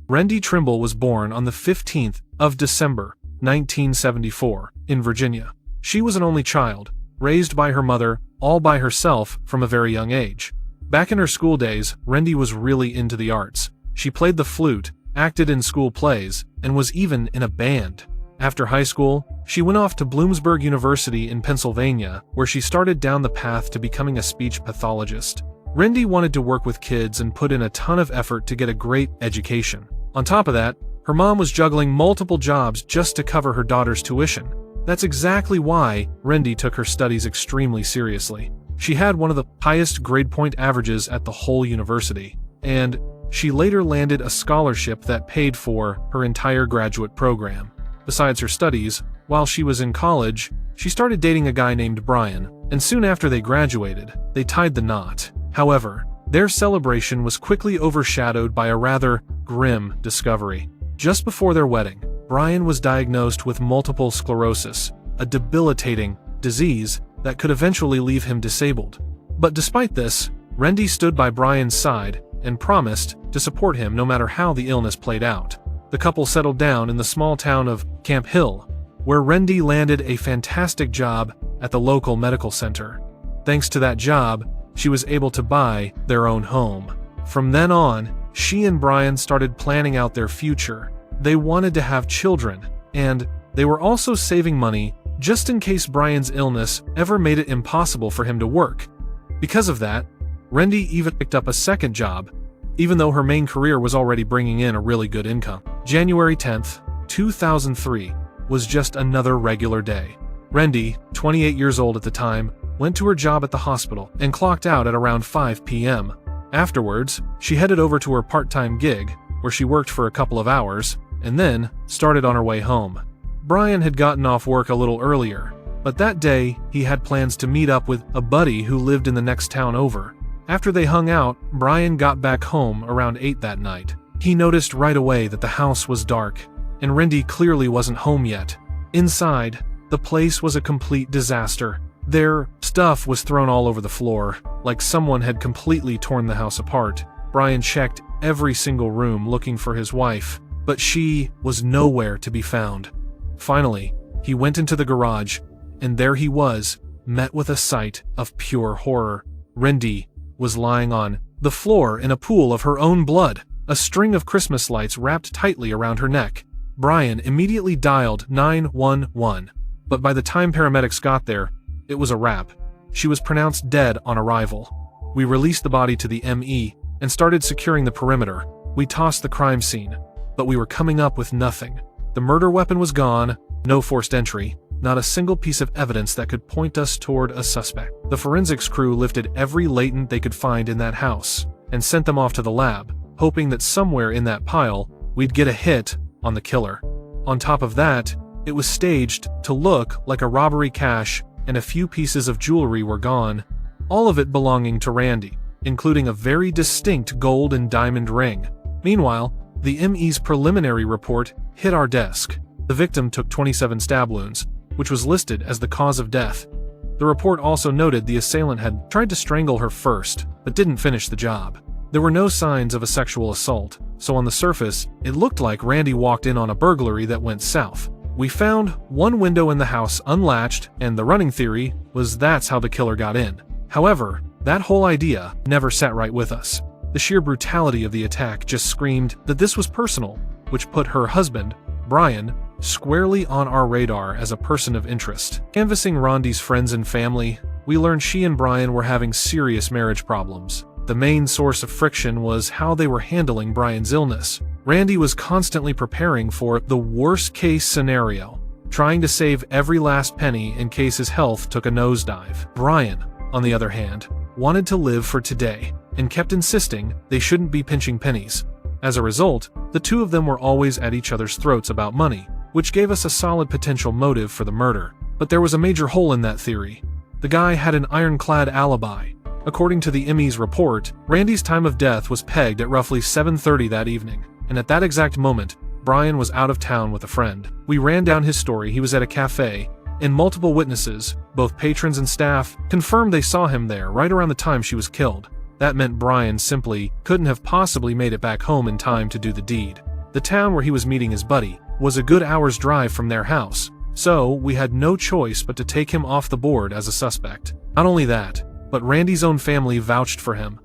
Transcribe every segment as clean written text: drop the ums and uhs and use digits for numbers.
Rendi Trimble was born on the 15th of December, 1974, in Virginia. She was an only child, raised by her mother, all by herself from a very young age. Back in her school days, Rendi was really into the arts. She played the flute, acted in school plays, and was even in a band. After high school, she went off to Bloomsburg University in Pennsylvania, where she started down the path to becoming a speech pathologist. Rendi wanted to work with kids and put in a ton of effort to get a great education. On top of that, her mom was juggling multiple jobs just to cover her daughter's tuition. That's exactly why Rendi took her studies extremely seriously. She had one of the highest grade point averages at the whole university, and she later landed a scholarship that paid for her entire graduate program. Besides her studies, while she was in college, she started dating a guy named Brian, and soon after they graduated, they tied the knot. However, their celebration was quickly overshadowed by a rather grim discovery. Just before their wedding, Brian was diagnosed with multiple sclerosis, a debilitating disease that could eventually leave him disabled. But despite this, Rendi stood by Brian's side and promised to support him no matter how the illness played out. The couple settled down in the small town of Camp Hill, where Rendi landed a fantastic job at the local medical center. Thanks to that job, she was able to buy their own home. From then on, she and Brian started planning out their future. They wanted to have children, and they were also saving money just in case Brian's illness ever made it impossible for him to work. Because of that, Rendi even picked up a second job, even though her main career was already bringing in a really good income. January 10th, 2003 was just another regular day. Rendi, 28 years old at the time, went to her job at the hospital and clocked out at around 5 p.m. Afterwards, she headed over to her part-time gig, where she worked for a couple of hours, and then started on her way home. Brian had gotten off work a little earlier, but that day he had plans to meet up with a buddy who lived in the next town over. After they hung out, Brian got back home around 8 that night. He noticed right away that the house was dark, and Rendi clearly wasn't home yet. Inside, the place was a complete disaster. Their stuff was thrown all over the floor, like someone had completely torn the house apart. Brian checked every single room looking for his wife, but she was nowhere to be found. Finally, he went into the garage, and there he was, met with a sight of pure horror. Rendi was lying on the floor in a pool of her own blood, a string of Christmas lights wrapped tightly around her neck. Brian immediately dialed 911, but by the time paramedics got there, it was a wrap. She was pronounced dead on arrival. We released the body to the ME and started securing the perimeter. We tossed the crime scene, but we were coming up with nothing. The murder weapon was gone, no forced entry, not a single piece of evidence that could point us toward a suspect. The forensics crew lifted every latent they could find in that house and sent them off to the lab, hoping that somewhere in that pile, we'd get a hit on the killer. On top of that, it was staged to look like a robbery cache, and a few pieces of jewelry were gone, all of it belonging to Rendi, including a very distinct gold and diamond ring. Meanwhile, the ME's preliminary report hit our desk. The victim took 27 stab wounds, which was listed as the cause of death. The report also noted the assailant had tried to strangle her first, but didn't finish the job. There were no signs of a sexual assault, so on the surface, it looked like Rendi walked in on a burglary that went south. We found one window in the house unlatched, and the running theory was that's how the killer got in. However, that whole idea never sat right with us. The sheer brutality of the attack just screamed that this was personal, which put her husband, Brian, squarely on our radar as a person of interest. Canvassing Rendi's friends and family, we learned she and Brian were having serious marriage problems. The main source of friction was how they were handling Brian's illness. Rendi was constantly preparing for the worst-case scenario, trying to save every last penny in case his health took a nosedive. Brian, on the other hand, wanted to live for today, and kept insisting they shouldn't be pinching pennies. As a result, the two of them were always at each other's throats about money, which gave us a solid potential motive for the murder. But there was a major hole in that theory. The guy had an ironclad alibi. According to the ME's report, Rendi's time of death was pegged at roughly 7:30 that evening, and at that exact moment, Brian was out of town with a friend. We ran down his story. He was at a cafe, and multiple witnesses, both patrons and staff, confirmed they saw him there right around the time she was killed. That meant Brian simply couldn't have possibly made it back home in time to do the deed. The town where he was meeting his buddy was a good hour's drive from their house, so we had no choice but to take him off the board as a suspect. Not only that, but Randy's own family vouched for him,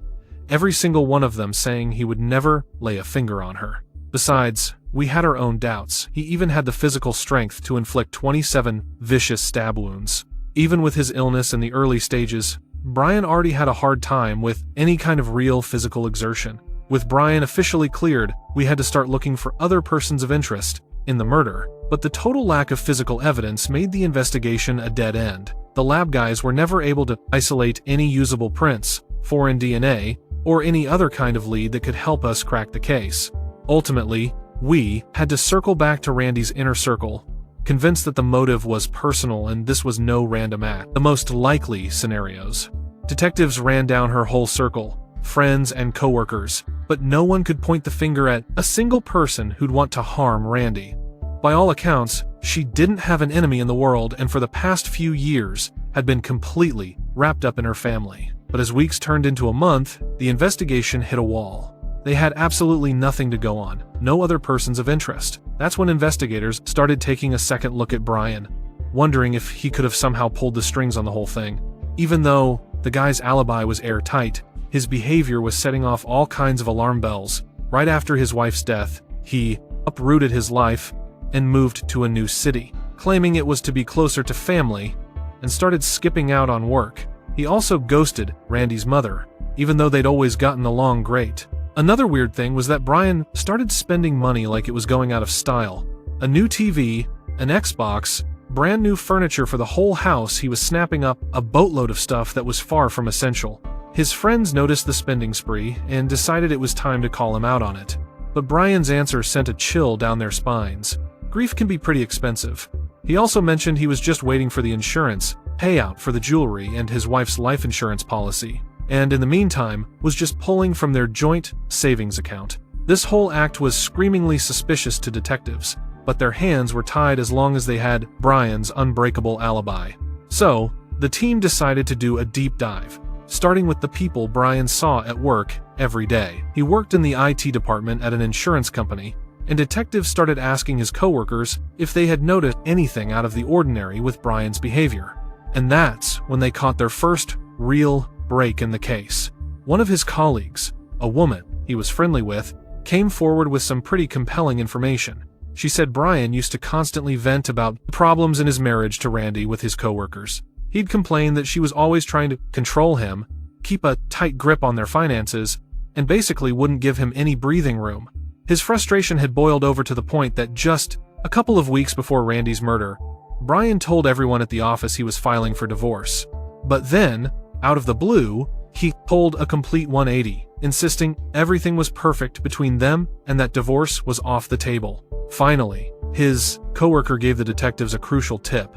every single one of them saying he would never lay a finger on her. Besides, we had our own doubts. He even had the physical strength to inflict 27 vicious stab wounds. Even with his illness in the early stages, Brian already had a hard time with any kind of real physical exertion. With Brian officially cleared, we had to start looking for other persons of interest in the murder, but the total lack of physical evidence made the investigation a dead end. The lab guys were never able to isolate any usable prints, foreign DNA, or any other kind of lead that could help us crack the case. Ultimately, we had to circle back to Randy's inner circle, convinced that the motive was personal and this was no random act. The most likely scenarios. Detectives ran down her whole circle, friends and coworkers, but no one could point the finger at a single person who'd want to harm Randy. By all accounts, she didn't have an enemy in the world and for the past few years had been completely wrapped up in her family. But as weeks turned into a month, the investigation hit a wall. They had absolutely nothing to go on, no other persons of interest. That's when investigators started taking a second look at Brian, wondering if he could have somehow pulled the strings on the whole thing. Even though the guy's alibi was airtight, his behavior was setting off all kinds of alarm bells. Right after his wife's death, he uprooted his life and moved to a new city, claiming it was to be closer to family, and started skipping out on work. He also ghosted Randy's mother, even though they'd always gotten along great. Another weird thing was that Brian started spending money like it was going out of style. A new TV, an Xbox, brand new furniture for the whole house. He was snapping up a boatload of stuff that was far from essential. His friends noticed the spending spree and decided it was time to call him out on it. But Brian's answer sent a chill down their spines. Grief can be pretty expensive. He also mentioned he was just waiting for the insurance payout for the jewelry and his wife's life insurance policy, and in the meantime was just pulling from their joint savings account. This whole act was screamingly suspicious to detectives, but their hands were tied as long as they had Brian's unbreakable alibi. So, the team decided to do a deep dive, starting with the people Brian saw at work every day. He worked in the IT department at an insurance company, and detectives started asking his coworkers if they had noticed anything out of the ordinary with Brian's behavior. And that's when they caught their first real break in the case. One of his colleagues, a woman he was friendly with, came forward with some pretty compelling information. She said Brian used to constantly vent about problems in his marriage to Randy with his coworkers. He'd complain that she was always trying to control him, keep a tight grip on their finances, and basically wouldn't give him any breathing room. His frustration had boiled over to the point that just a couple of weeks before Randy's murder, Brian told everyone at the office he was filing for divorce. But then, out of the blue, he pulled a complete 180, insisting everything was perfect between them and that divorce was off the table. Finally, his coworker gave the detectives a crucial tip.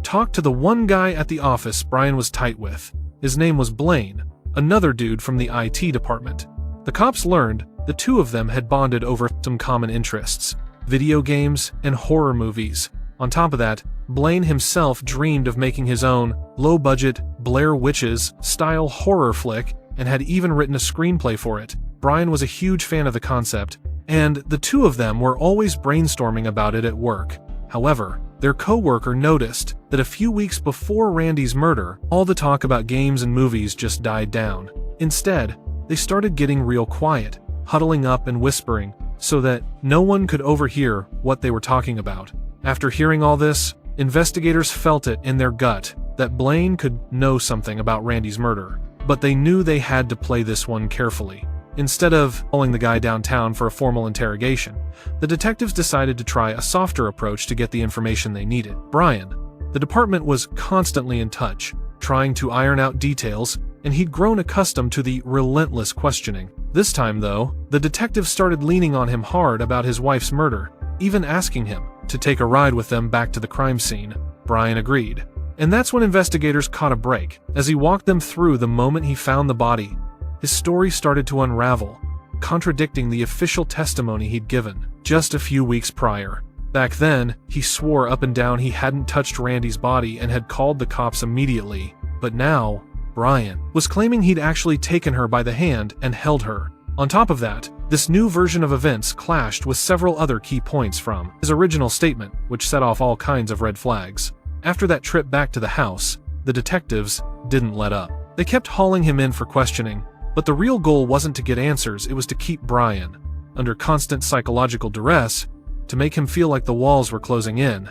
Talk to the one guy at the office Brian was tight with. His name was Blaine, another dude from the IT department. The cops learned the two of them had bonded over some common interests: video games and horror movies. On top of that, Blaine himself dreamed of making his own low-budget Blair Witches-style horror flick and had even written a screenplay for it. Brian was a huge fan of the concept, and the two of them were always brainstorming about it at work. However, their co-worker noticed that a few weeks before Randy's murder, all the talk about games and movies just died down. Instead, they started getting real quiet, huddling up and whispering, so that no one could overhear what they were talking about. After hearing all this, investigators felt it in their gut that Blaine could know something about Randy's murder, but they knew they had to play this one carefully. Instead of pulling the guy downtown for a formal interrogation, the detectives decided to try a softer approach to get the information they needed. Brian, the department was constantly in touch, trying to iron out details, and he'd grown accustomed to the relentless questioning. This time, though, the detectives started leaning on him hard about his wife's murder, even asking him to take a ride with them back to the crime scene. Brian agreed. And that's when investigators caught a break. As he walked them through the moment he found the body, his story started to unravel, contradicting the official testimony he'd given just a few weeks prior. Back then, he swore up and down he hadn't touched Randy's body and had called the cops immediately. But now, Brian was claiming he'd actually taken her by the hand and held her. On top of that, This new version of events clashed with several other key points from his original statement, which set off all kinds of red flags. After that trip back to the house, the detectives didn't let up. They kept hauling him in for questioning, but the real goal wasn't to get answers, it was to keep Brian under constant psychological duress, to make him feel like the walls were closing in.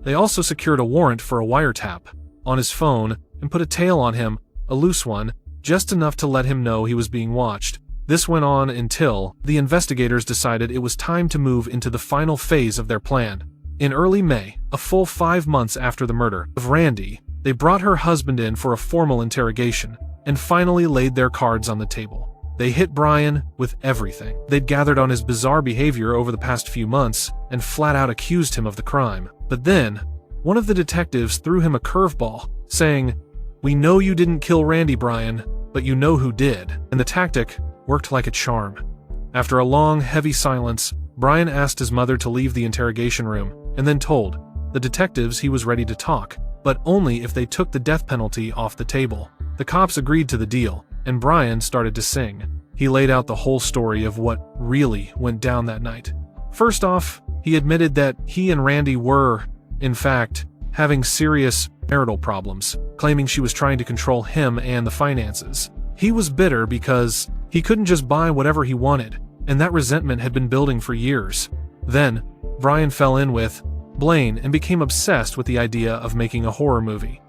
They also secured a warrant for a wiretap on his phone and put a tail on him, a loose one, just enough to let him know he was being watched. This went on until the investigators decided it was time to move into the final phase of their plan. In early May, a full 5 months after the murder of Rendi, they brought her husband in for a formal interrogation and finally laid their cards on the table. They hit Brian with everything they'd gathered on his bizarre behavior over the past few months and flat out accused him of the crime. But then, one of the detectives threw him a curveball, saying, "We know you didn't kill Rendi, Brian, but you know who did." And the tactic worked like a charm. After a long, heavy silence, Brian asked his mother to leave the interrogation room and then told the detectives he was ready to talk, but only if they took the death penalty off the table. The cops agreed to the deal, and Brian started to sing. He laid out the whole story of what really went down that night. First off, he admitted that he and Rendi were, in fact, having serious marital problems, claiming she was trying to control him and the finances. He was bitter because he couldn't just buy whatever he wanted, and that resentment had been building for years. Then, Brian fell in with Blaine and became obsessed with the idea of making a horror movie.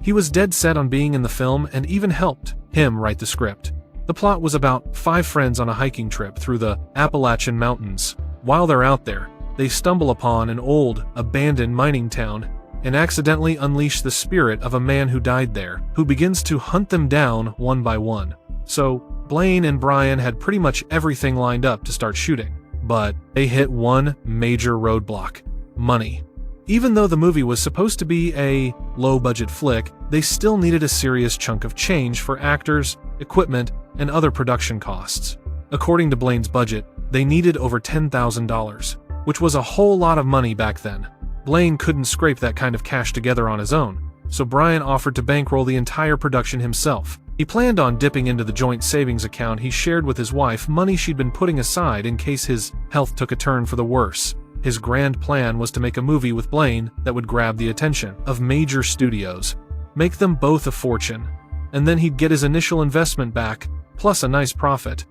He was dead set on being in the film and even helped him write the script. The plot was about 5 friends on a hiking trip through the Appalachian Mountains. While they're out there, they stumble upon an old, abandoned mining town and accidentally unleash the spirit of a man who died there, who begins to hunt them down one by one. So, Blaine and Brian had pretty much everything lined up to start shooting, but they hit one major roadblock: money. Even though the movie was supposed to be a low-budget flick, they still needed a serious chunk of change for actors, equipment, and other production costs. According to Blaine's budget, they needed over $10,000, which was a whole lot of money back then. Blaine couldn't scrape that kind of cash together on his own, so Brian offered to bankroll the entire production himself. He planned on dipping into the joint savings account he shared with his wife money she'd been putting aside in case his health took a turn for the worse. His grand plan was to make a movie with Blaine that would grab the attention of major studios, make them both a fortune, and then he'd get his initial investment back, plus a nice profit.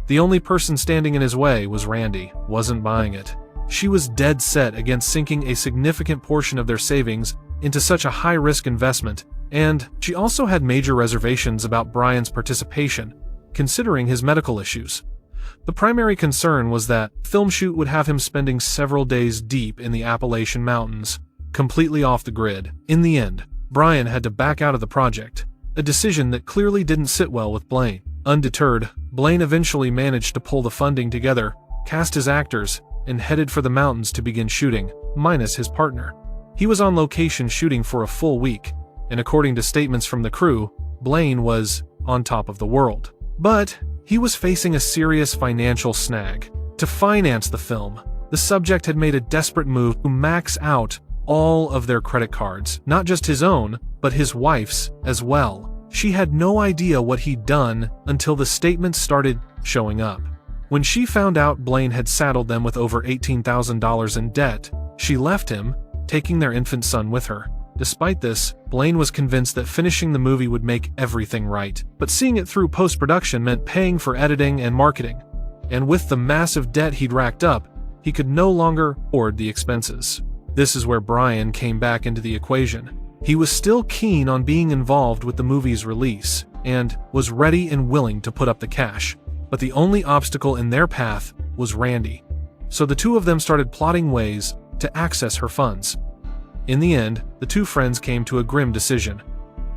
The only person standing in his way was Rendi. Wasn't buying it. She was dead set against sinking a significant portion of their savings into such a high-risk investment, and she also had major reservations about Brian's participation, considering his medical issues. The primary concern was that film shoot would have him spending several days deep in the Appalachian Mountains, completely off the grid. In the end, Brian had to back out of the project, a decision that clearly didn't sit well with Blaine. Undeterred, Blaine eventually managed to pull the funding together, cast his actors, and headed for the mountains to begin shooting, minus his partner. He was on location shooting for a full week, and according to statements from the crew, Blaine was on top of the world. But he was facing a serious financial snag. To finance the film, the subject had made a desperate move to max out all of their credit cards, not just his own, but his wife's as well. She had no idea what he'd done until the statements started showing up. When she found out Blaine had saddled them with over $18,000 in debt, she left him, taking their infant son with her. Despite this, Blaine was convinced that finishing the movie would make everything right, but seeing it through post-production meant paying for editing and marketing. And with the massive debt he'd racked up, he could no longer afford the expenses. This is where Brian came back into the equation. He was still keen on being involved with the movie's release, and was ready and willing to put up the cash. But the only obstacle in their path was Rendi. So the two of them started plotting ways to access her funds. In the end, the two friends came to a grim decision.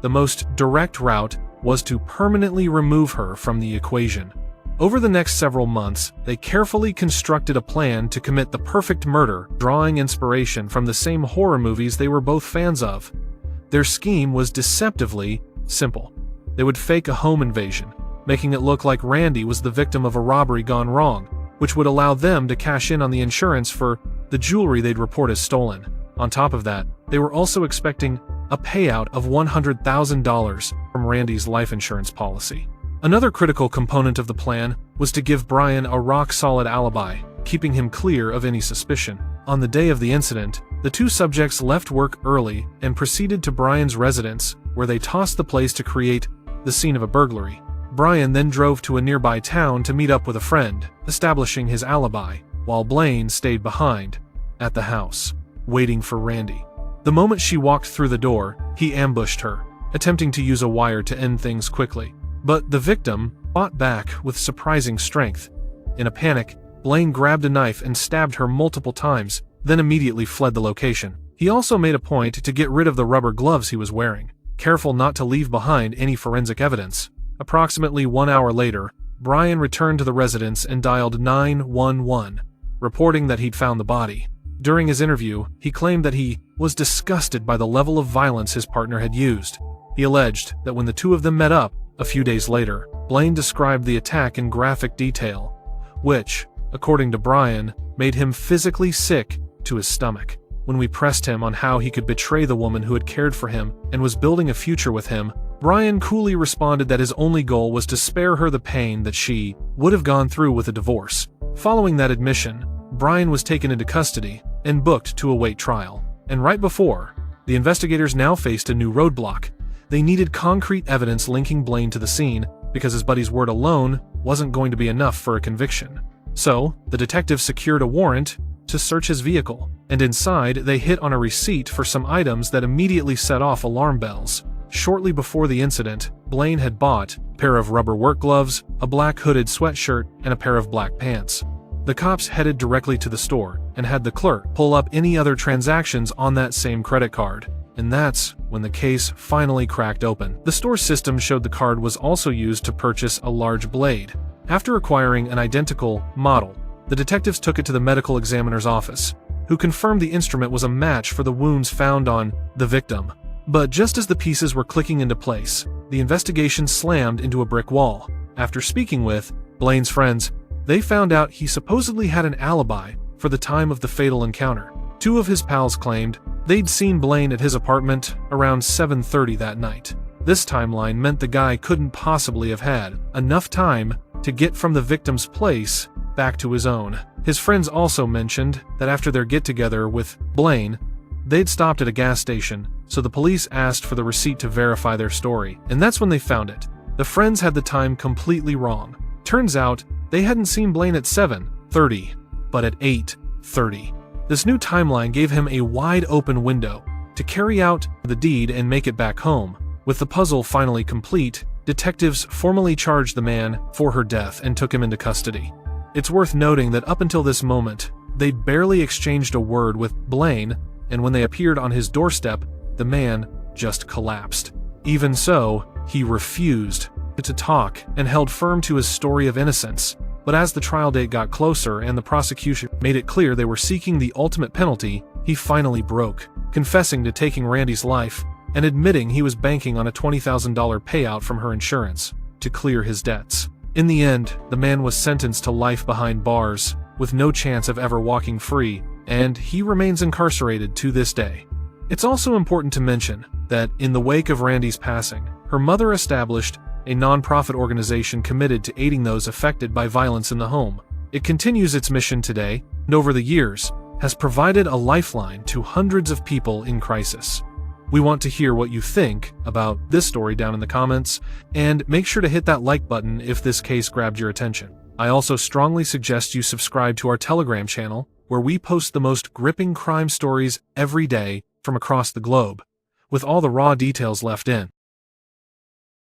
The most direct route was to permanently remove her from the equation. Over the next several months, they carefully constructed a plan to commit the perfect murder, drawing inspiration from the same horror movies they were both fans of. Their scheme was deceptively simple. They would fake a home invasion, making it look like Rendi was the victim of a robbery gone wrong, which would allow them to cash in on the insurance for the jewelry they'd report as stolen. On top of that, they were also expecting a payout of $100,000 from Rendi's life insurance policy. Another critical component of the plan was to give Brian a rock-solid alibi, keeping him clear of any suspicion. On the day of the incident, the two subjects left work early and proceeded to Brian's residence, where they tossed the place to create the scene of a burglary. Brian then drove to a nearby town to meet up with a friend, establishing his alibi, while Blaine stayed behind at the house, waiting for Rendi. The moment she walked through the door, he ambushed her, attempting to use a wire to end things quickly. But the victim fought back with surprising strength. In a panic, Blaine grabbed a knife and stabbed her multiple times, then immediately fled the location. He also made a point to get rid of the rubber gloves he was wearing, careful not to leave behind any forensic evidence. Approximately 1 hour later, Brian returned to the residence and dialed 911, reporting that he'd found the body. During his interview, he claimed that he was disgusted by the level of violence his partner had used. He alleged that when the two of them met up a few days later, Blaine described the attack in graphic detail, which, according to Brian, made him physically sick to his stomach. When we pressed him on how he could betray the woman who had cared for him and was building a future with him, Brian coolly responded that his only goal was to spare her the pain that she would have gone through with a divorce. Following that admission, Brian was taken into custody and booked to await trial. And right before, the investigators now faced a new roadblock. They needed concrete evidence linking Blaine to the scene, because his buddy's word alone wasn't going to be enough for a conviction. So, the detectives secured a warrant to search his vehicle, and inside they hit on a receipt for some items that immediately set off alarm bells. Shortly before the incident, Blaine had bought a pair of rubber work gloves, a black hooded sweatshirt, and a pair of black pants. The cops headed directly to the store and had the clerk pull up any other transactions on that same credit card. And that's when the case finally cracked open. The store system showed the card was also used to purchase a large blade. After acquiring an identical model, the detectives took it to the medical examiner's office, who confirmed the instrument was a match for the wounds found on the victim. But just as the pieces were clicking into place, the investigation slammed into a brick wall. After speaking with Blaine's friends, they found out he supposedly had an alibi for the time of the fatal encounter. Two of his pals claimed they'd seen Blaine at his apartment around 7:30 that night. This timeline meant the guy couldn't possibly have had enough time to get from the victim's place back to his own. His friends also mentioned that after their get-together with Blaine, they'd stopped at a gas station, so the police asked for the receipt to verify their story, and that's when they found it. The friends had the time completely wrong. Turns out, they hadn't seen Blaine at 7:30, but at 8:30. This new timeline gave him a wide-open window to carry out the deed and make it back home. With the puzzle finally complete, detectives formally charged the man for her death and took him into custody. It's worth noting that up until this moment, they'd barely exchanged a word with Blaine, and when they appeared on his doorstep, the man just collapsed. Even so, he refused to talk and held firm to his story of innocence. But as the trial date got closer and the prosecution made it clear they were seeking the ultimate penalty, he finally broke, confessing to taking Rendi's life and admitting he was banking on a $20,000 payout from her insurance to clear his debts. In the end, the man was sentenced to life behind bars, with no chance of ever walking free, and he remains incarcerated to this day. It's also important to mention that in the wake of Rendi's passing, her mother established a non-profit organization committed to aiding those affected by violence in the home. It continues its mission today, and over the years, has provided a lifeline to hundreds of people in crisis. We want to hear what you think about this story down in the comments, and make sure to hit that like button if this case grabbed your attention. I also strongly suggest you subscribe to our Telegram channel, where we post the most gripping crime stories every day from across the globe, with all the raw details left in.